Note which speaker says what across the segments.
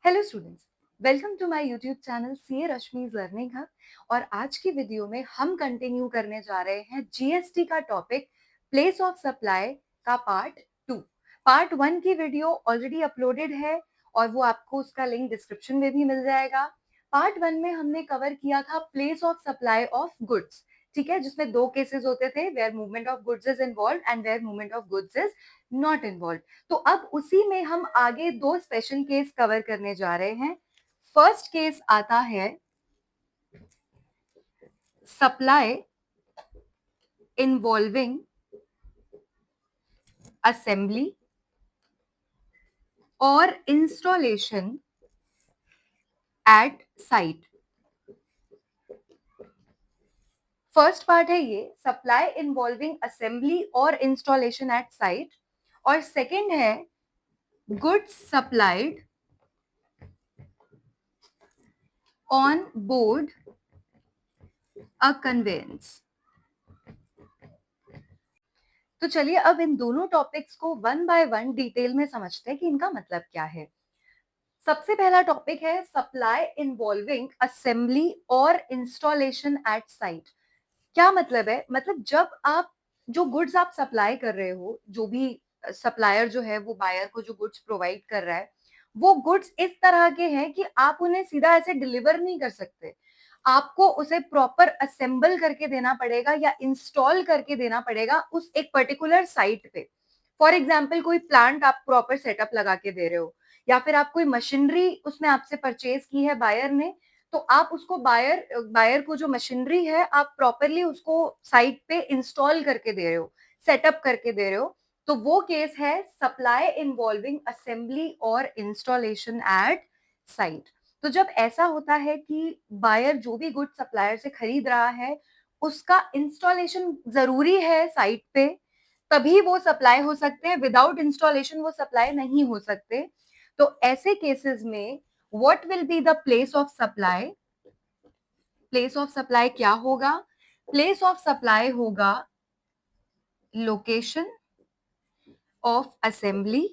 Speaker 1: Hello students, welcome to my YouTube channel CA Rashmi's learning hub. और आज की video में हम कंटिन्यू करने जा रहे हैं जीएसटी का टॉपिक प्लेस ऑफ सप्लाई का पार्ट 2। पार्ट 1 की वीडियो ऑलरेडी अपलोडेड है और वो आपको उसका लिंक डिस्क्रिप्शन में भी मिल जाएगा। पार्ट 1 में हमने कवर किया था place of supply of goods, ठीक है, जिसमें दो केसेस होते थे, where movement of goods is involve and where movement of goods is not involve. तो अब उसी में हम आगे दो स्पेशल केस कवर करने जा रहे हैं। फर्स्ट केस आता है सप्लाई इन्वॉल्विंग असेंबली और installation at site. First part है ये सप्लाई इन्वॉल्विंग असेंबली और इंस्टॉलेशन एट साइट, और सेकंड है goods supplied on board a conveyance. तो चलिए अब इन दोनों टॉपिक्स को वन बाय वन डिटेल में समझते हैं कि इनका मतलब क्या है। सबसे पहला टॉपिक है सप्लाई इन्वॉल्विंग असेंबली और इंस्टॉलेशन एट साइट। क्या मतलब है? मतलब जब आप जो गुड्स आप सप्लाई कर रहे हो, जो भी सप्लायर जो है वो बायर को जो गुड्स प्रोवाइड कर रहा है, वो गुड्स इस तरह के हैं कि आप उन्हें सीधा ऐसे डिलीवर नहीं कर सकते। आपको उसे प्रॉपर असेंबल करके देना पड़ेगा या इंस्टॉल करके देना पड़ेगा उस एक पर्टिकुलर साइट पे। फॉर एग्जाम्पल कोई प्लांट आप प्रॉपर सेटअप लगा के दे रहे हो, या फिर आप कोई मशीनरी उसमें आपसे परचेज की है बायर ने, तो आप उसको बायर बायर को जो मशीनरी है आप प्रॉपरली उसको साइट पे इंस्टॉल करके दे रहे हो, सेटअप करके दे रहे हो। तो वो केस है सप्लाई इन्वॉल्विंग असेंबली और इंस्टॉलेशन एट साइट। तो जब ऐसा होता है कि बायर जो भी गुड सप्लायर से खरीद रहा है उसका इंस्टॉलेशन जरूरी है साइट पे, तभी वो सप्लाई हो सकते हैं। विदाउट इंस्टॉलेशन वो सप्लाई नहीं हो सकते। तो ऐसे केसेस में what will be the place of supply? Place of supply क्या होगा? प्लेस ऑफ सप्लाई होगा लोकेशन ऑफ असेंबली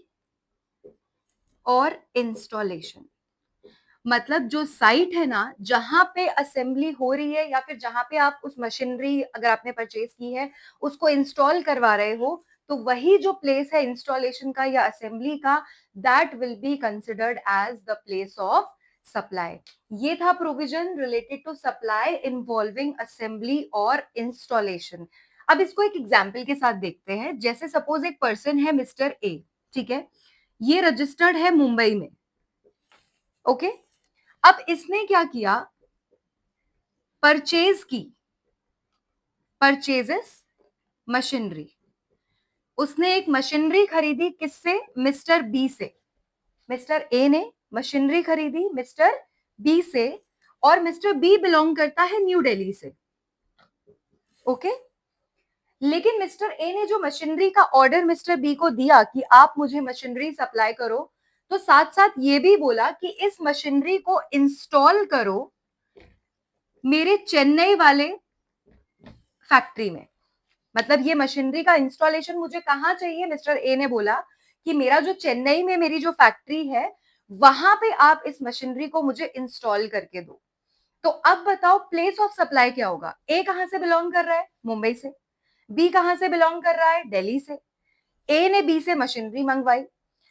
Speaker 1: और इंस्टॉलेशन। मतलब जो साइट है ना जहां पे असेंबली हो रही है या फिर जहां पे आप उस मशीनरी अगर आपने परचेज की है उसको इंस्टॉल करवा रहे हो, तो वही जो प्लेस है इंस्टॉलेशन का या असेंबली का, that will be considered as the place of supply. ये था provision related to supply involving assembly और इंस्टॉलेशन। अब इसको एक एग्जाम्पल के साथ देखते हैं। जैसे सपोज एक पर्सन है मिस्टर ए, ठीक है, ये रजिस्टर्ड है मुंबई में, ओके। अब इसने क्या किया? परचेज की, परचेजेस मशीनरी। उसने एक मशीनरी खरीदी किससे? मिस्टर बी से। मिस्टर ए ने मशीनरी खरीदी मिस्टर बी से, और मिस्टर बी बिलोंग करता है न्यू दिल्ली से, ओके। लेकिन मिस्टर ए ने जो मशीनरी का ऑर्डर मिस्टर बी को दिया कि आप मुझे मशीनरी सप्लाई करो, तो साथ साथ ये भी बोला कि इस मशीनरी को इंस्टॉल करो मेरे चेन्नई वाले फैक्ट्री में। मतलब ये मशीनरी का इंस्टॉलेशन मुझे कहाँ चाहिए? मिस्टर ए ने बोला कि मेरा जो चेन्नई में मेरी जो फैक्ट्री है वहां पे आप इस मशीनरी को मुझे इंस्टॉल करके दो। तो अब बताओ प्लेस ऑफ सप्लाई क्या होगा? ए कहां से बिलोंग कर रहा है? मुंबई से। बी कहां से बिलोंग कर रहा है? दिल्ली से। ए ने बी से मशीनरी मंगवाई,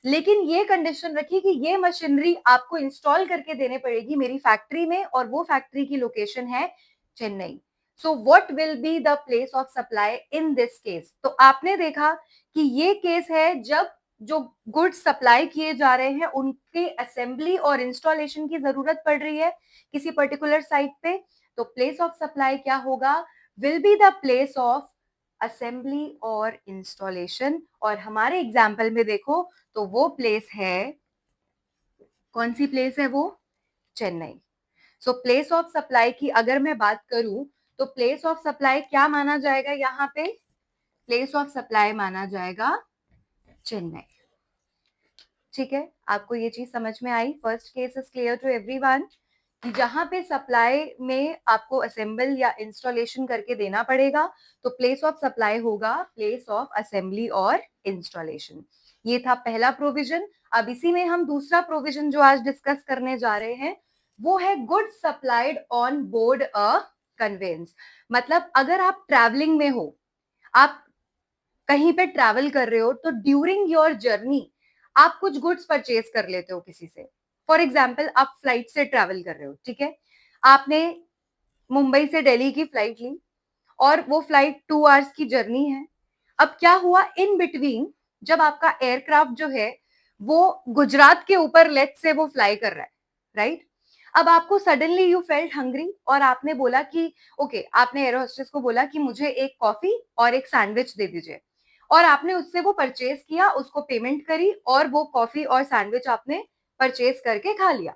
Speaker 1: लेकिन ये कंडीशन रखी कि ये मशीनरी आपको इंस्टॉल करके देने पड़ेगी मेरी फैक्ट्री में, और वो फैक्ट्री की लोकेशन है Chennai. So what will be the place of supply in this case? तो आपने देखा कि ये केस है जब जो गुड्स सप्लाई किए जा रहे हैं उनके असेंबली और इंस्टॉलेशन की जरूरत पड़ रही है किसी पर्टिकुलर साइट पे। तो प्लेस ऑफ सप्लाई क्या होगा? Will be the place of assembly और इंस्टॉलेशन। और हमारे एग्जाम्पल में देखो तो वो प्लेस है, कौन सी प्लेस है वो? Chennai. So place of supply की अगर मैं बात करूं तो प्लेस ऑफ सप्लाई क्या माना जाएगा? यहाँ पे प्लेस ऑफ सप्लाई माना जाएगा चेन्नई। ठीक है, आपको ये चीज समझ में आई? First case is clear to everyone कि जहां पे सप्लाई में आपको असेंबल या इंस्टॉलेशन करके देना पड़ेगा तो प्लेस ऑफ सप्लाई होगा प्लेस ऑफ असेंबली और इंस्टॉलेशन। ये था पहला प्रोविजन। अब इसी में हम दूसरा प्रोविजन जो आज डिस्कस करने जा रहे हैं वो है goods supplied on board a convince. मतलब अगर आप ट्रैवलिंग में हो, आप कहीं पे ट्रैवल कर रहे हो, तो ड्यूरिंग योर जर्नी आप कुछ गुड्स परचेज कर लेते हो किसी से। फॉर एग्जाम्पल, आप फ्लाइट से ट्रैवल कर रहे हो, ठीक है, आपने मुंबई से दिल्ली की फ्लाइट ली और वो फ्लाइट 2 आवर्स की जर्नी है। अब क्या हुआ इन बिटवीन, जब आपका एयरक्राफ्ट जो है वो गुजरात के ऊपर लेट से वो फ्लाई कर रहा है, राइट? अब आपको सडनली यू फेल्ट हंग्री और आपने बोला कि ओके, आपने एयर होस्टेस को बोला कि मुझे एक कॉफी और एक सैंडविच दे दीजिए, और आपने उससे वो परचेज किया, उसको पेमेंट करी और वो कॉफी और सैंडविच आपने परचेज करके खा लिया।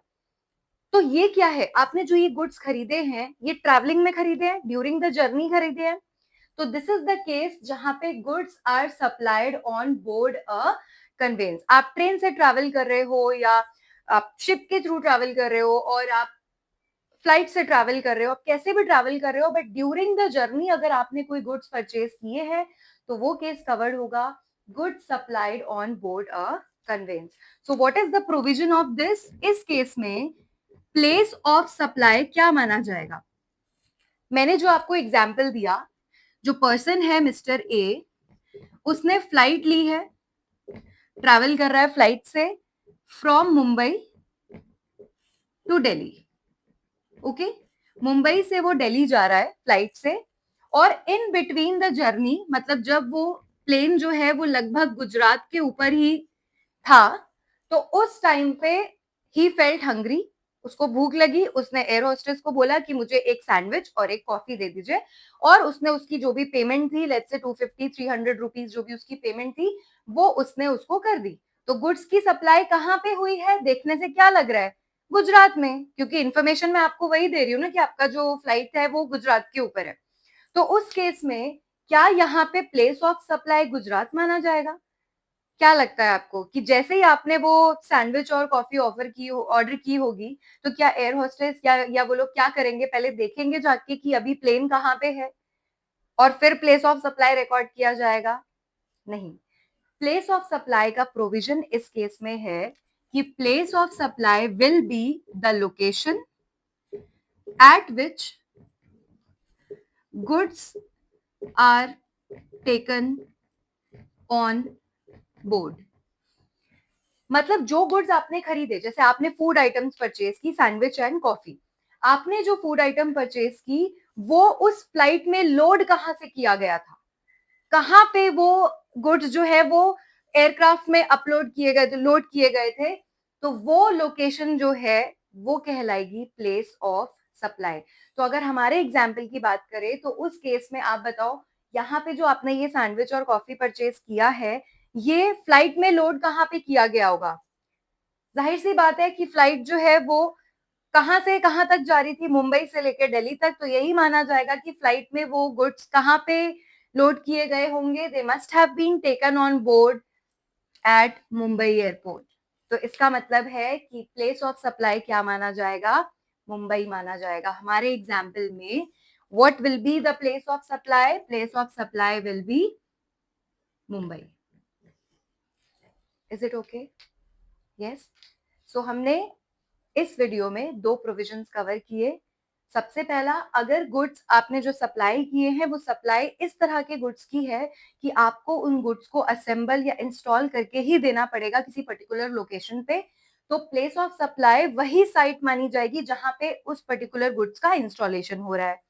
Speaker 1: तो ये क्या है, आपने जो ये गुड्स खरीदे हैं ये ट्रैवलिंग में खरीदे हैं, ड्यूरिंग द जर्नी खरीदे हैं। तो दिस इज द केस जहां पे goods are supplied on board a conveyance. आप ट्रेन से ट्रैवल कर रहे हो या आप शिप के थ्रू ट्रैवल कर रहे हो और आप फ्लाइट से ट्रैवल कर रहे हो, आप कैसे भी ट्रैवल कर रहे हो, बट ड्यूरिंग द जर्नी अगर आपने कोई गुड्स परचेज किए हैं तो वो केस कवर्ड होगा goods supplied on board a convince. So what is the provision of this? इस केस में प्लेस ऑफ सप्लाई क्या माना जाएगा? मैंने जो आपको एग्जाम्पल दिया, जो पर्सन है मिस्टर ए, उसने फ्लाइट ली है, ट्रैवल कर रहा है फ्लाइट से from Mumbai to Delhi. Okay, Mumbai से वो दिल्ली जा रहा है फ्लाइट से, और इन बिटवीन द जर्नी, मतलब जब वो प्लेन जो है वो लगभग गुजरात के ऊपर ही था, तो उस टाइम पे ही फेल्ट हंग्री, उसको भूख लगी, उसने एयर होस्टेस को बोला कि मुझे एक सैंडविच और एक कॉफी दे दीजिए, और उसने उसकी जो भी पेमेंट थी, लेट्स से 250-300 रुपीज जो भी उसकी पेमेंट थी, वो उसने उसको कर दी। तो गुड्स की सप्लाई कहाँ पे हुई है? देखने से क्या लग रहा है? गुजरात में, क्योंकि इन्फॉर्मेशन मैं आपको वही दे रही हूँ ना कि आपका जो फ्लाइट है वो गुजरात के ऊपर है। तो उस केस में क्या यहाँ पे प्लेस ऑफ सप्लाई गुजरात माना जाएगा? क्या लगता है आपको कि जैसे ही आपने वो सैंडविच और कॉफी ऑर्डर की होगी, तो क्या एयर होस्टेस या वो लोग क्या करेंगे? पहले देखेंगे जाके कि अभी प्लेन कहाँ पे है और फिर प्लेस ऑफ सप्लाई रिकॉर्ड किया जाएगा? नहीं, प्लेस ऑफ सप्लाई का प्रोविजन इस केस में है कि place of supply will be the location at which goods are taken on board. मतलब जो गुड्स आपने खरीदे, जैसे आपने फूड आइटम्स परचेज की, सैंडविच एंड कॉफी, आपने जो फूड आइटम परचेज की वो उस फ्लाइट में लोड कहां से किया गया था? कहां पे वो गुड्स जो है वो एयरक्राफ्ट में अपलोड किए गए थे, लोड किए गए थे? तो वो लोकेशन जो है वो कहलाएगी प्लेस ऑफ सप्लाई। तो अगर हमारे एग्जाम्पल की बात करें तो उस केस में आप बताओ, यहाँ पे जो आपने ये सैंडविच और कॉफी परचेज किया है, ये फ्लाइट में लोड कहाँ पे किया गया होगा? जाहिर सी बात है कि फ्लाइट जो है वो कहां से कहां तक जा रही थी, मुंबई से लेकर दिल्ली तक, तो यही माना जाएगा कि फ्लाइट में वो गुड्स कहां पे लोड किए गए होंगे? They must have been taken on board at Mumbai airport. तो इसका मतलब है कि प्लेस ऑफ सप्लाई क्या माना जाएगा? मुंबई माना जाएगा। हमारे एग्जाम्पल में what will be the place of supply? Place of supply will be Mumbai. Is it okay? Yes. So हमने इस वीडियो में दो प्रोविजंस कवर किए। सबसे पहला, अगर गुड्स आपने जो सप्लाई किए हैं वो सप्लाई इस तरह के गुड्स की है कि आपको उन गुड्स को असेंबल या इंस्टॉल करके ही देना पड़ेगा किसी पर्टिकुलर लोकेशन पे, तो प्लेस ऑफ सप्लाई वही साइट मानी जाएगी जहां पे उस पर्टिकुलर गुड्स का इंस्टॉलेशन हो रहा है।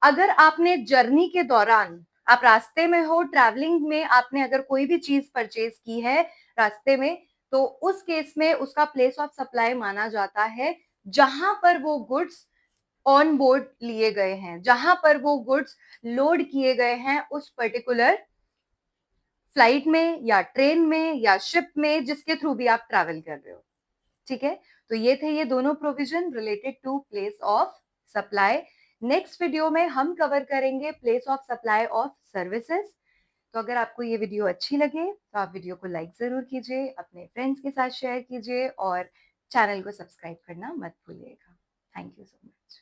Speaker 1: अगर आपने जर्नी के दौरान, आप रास्ते में हो, ट्रैवलिंग में आपने अगर कोई भी चीज परचेज की है रास्ते में, तो उस केस में उसका प्लेस ऑफ सप्लाई माना जाता है जहां पर वो गुड्स ऑन बोर्ड लिए गए हैं, जहां पर वो गुड्स लोड किए गए हैं उस पर्टिकुलर फ्लाइट में या ट्रेन में या शिप में, जिसके थ्रू भी आप ट्रैवल कर रहे हो। ठीक है, तो ये थे ये दोनों provision related to place of supply. Next video में हम कवर करेंगे place of supply of services. तो अगर आपको ये वीडियो अच्छी लगे तो आप वीडियो को लाइक जरूर कीजिए, अपने फ्रेंड्स के साथ शेयर कीजिए और चैनल को सब्सक्राइब करना मत भूलिएगा। Thank you so much.